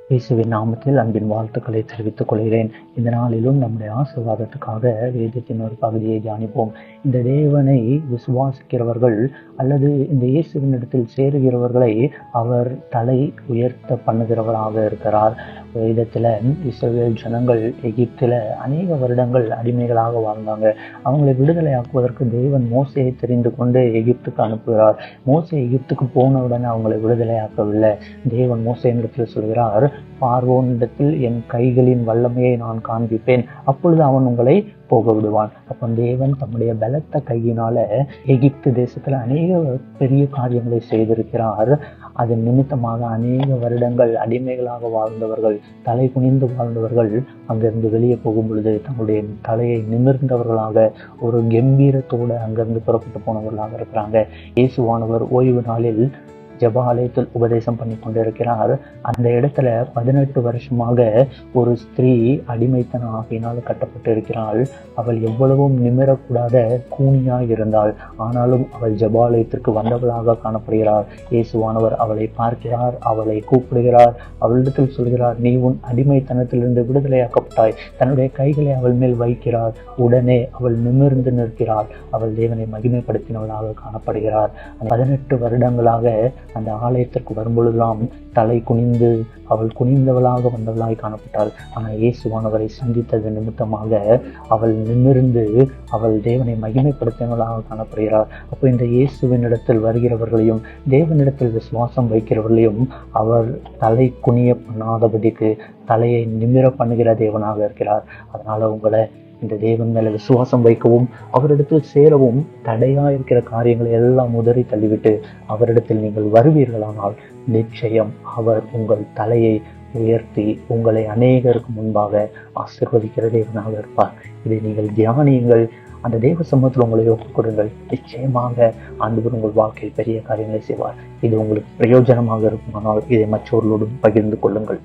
இயேசுவின் நாமத்தில் அன்பின் வாழ்த்துக்களை தெரிவித்துக் கொள்கிறேன். இந்த நாளிலும் நம்முடைய ஆசீர்வாதத்துக்காக வேதத்தின் ஒரு பகுதியை தியானிப்போம். இந்த தேவனை விசுவாசிக்கிறவர்கள் அல்லது இந்த இயேசுவினிடத்தில் சேருகிறவர்களை அவர் தலை உயர்த்த பண்ணுகிறவராக இருக்கிறார். வேதத்துல இஸ்ரவேல் ஜனங்கள் எகிப்தில அநேக வருடங்கள் அடிமைகளாக வாழ்ந்தாங்க. அவங்களை விடுதலையாக்குவதற்கு தேவன் மோசேயை தெரிந்து கொண்டு எகிப்துக்கு அனுப்புகிறார். மோசே எகிப்துக்கு போனவுடனே அவங்களை விடுதலையாக்கவில்லை. தேவன் மோசேயிடத்தில் சொல்கிறார், பார்வோனிடத்தில் என் கைகளின் வல்லமையை நான் காண்பிப்பேன், அப்பொழுது அவன் உங்களை போக விடுவான். அப்ப தேவன் தம்முடைய பலத்த கையினால எகிப்து தேசத்துல அநேக பெரிய காரியங்களை செய்திருக்கிறார். அதன் நிமித்தமாக அநேக வருடங்கள் அடிமைகளாக வாழ்ந்தவர்கள், தலை குனிந்து வாழ்ந்தவர்கள் அங்கிருந்து வெளியே போகும் பொழுது தங்களுடைய தலையை நிமிர்ந்தவர்களாக ஒரு கம்பீரத்தோடு அங்கிருந்து புறப்பட்டு போனவர்களாக இருக்கிறாங்க. இயேசுவானவர் ஓய்வு நாளில் ஜெப ஆலயத்தில் உபதேசம் பண்ணி கொண்டிருக்கிறார். அந்த இடத்துல 18 வருஷமாக ஒரு ஸ்திரீ அடிமைத்தன ஆகையினால் கட்டப்பட்டு இருக்கிறாள். அவள் எவ்வளவும் நிமிரக்கூடாத கூனியாய் இருந்தாள். ஆனாலும் அவள் ஜெப ஆலயத்திற்கு வந்தவளாக காணப்படுகிறார். இயேசுவானவர் அவளை பார்க்கிறார், அவளை கூப்பிடுகிறார், அவளிடத்தில் சொல்கிறார், நீ உன் அடிமைத்தனத்திலிருந்து விடுதலையாக்கப்பட்டாய். தன்னுடைய கைகளை அவள் மேல் வைக்கிறார். உடனே அவள் நிமிர்ந்து நிற்கிறாள். அவள் தேவனை மகிமைப்படுத்தினவளாக காணப்படுகிறார். 18 வருடங்களாக அந்த ஆலயத்திற்கு வரும்பொழுதெல்லாம் தலை குனிந்து அவள் குனிந்தவளாக வந்தவளாய் காணப்பட்டாள். ஆனால் இயேசுவானவரை சந்தித்தது நிமித்தமாக அவள் நிமிர்ந்து அவள் தேவனை மகிமைப்படுத்தினவளாக காணப்படுகிறார். அப்போ இந்த இயேசுவினிடத்தில் வருகிறவர்களையும் தேவனிடத்தில் விசுவாசம் வைக்கிறவர்களையும் அவர் தலை குனிய பண்ணாதபடிக்கு தலையை நிமிர பண்ணுகிற தேவனாக இருக்கிறார். அதனால உங்களை இந்த தேவன் மேல விசுவாசம் வைக்கவும் அவரிடத்தில் சேரவும் தடையா இருக்கிற காரியங்களை எல்லாம் உதறி தள்ளிவிட்டு அவரிடத்தில் நீங்கள் வருவீர்களானால் நிச்சயம் அவர் உங்கள் தலையை உயர்த்தி உங்களை அநேகருக்கு முன்பாக ஆசீர்வதிக்கிற தேவனாக இருப்பார். இதை நீங்கள் தியானியுங்கள். அந்த தேவ சமூகத்தில் உங்களை ஒப்புக் கொடுங்கள். நிச்சயமாக ஆண்டவர் உங்கள் வாழ்க்கையில் பெரிய காரியங்களை செய்வார். இது உங்களுக்கு பிரயோஜனமாக இருக்குமானால் இதை மற்றவர்களோடும் பகிர்ந்து கொள்ளுங்கள்.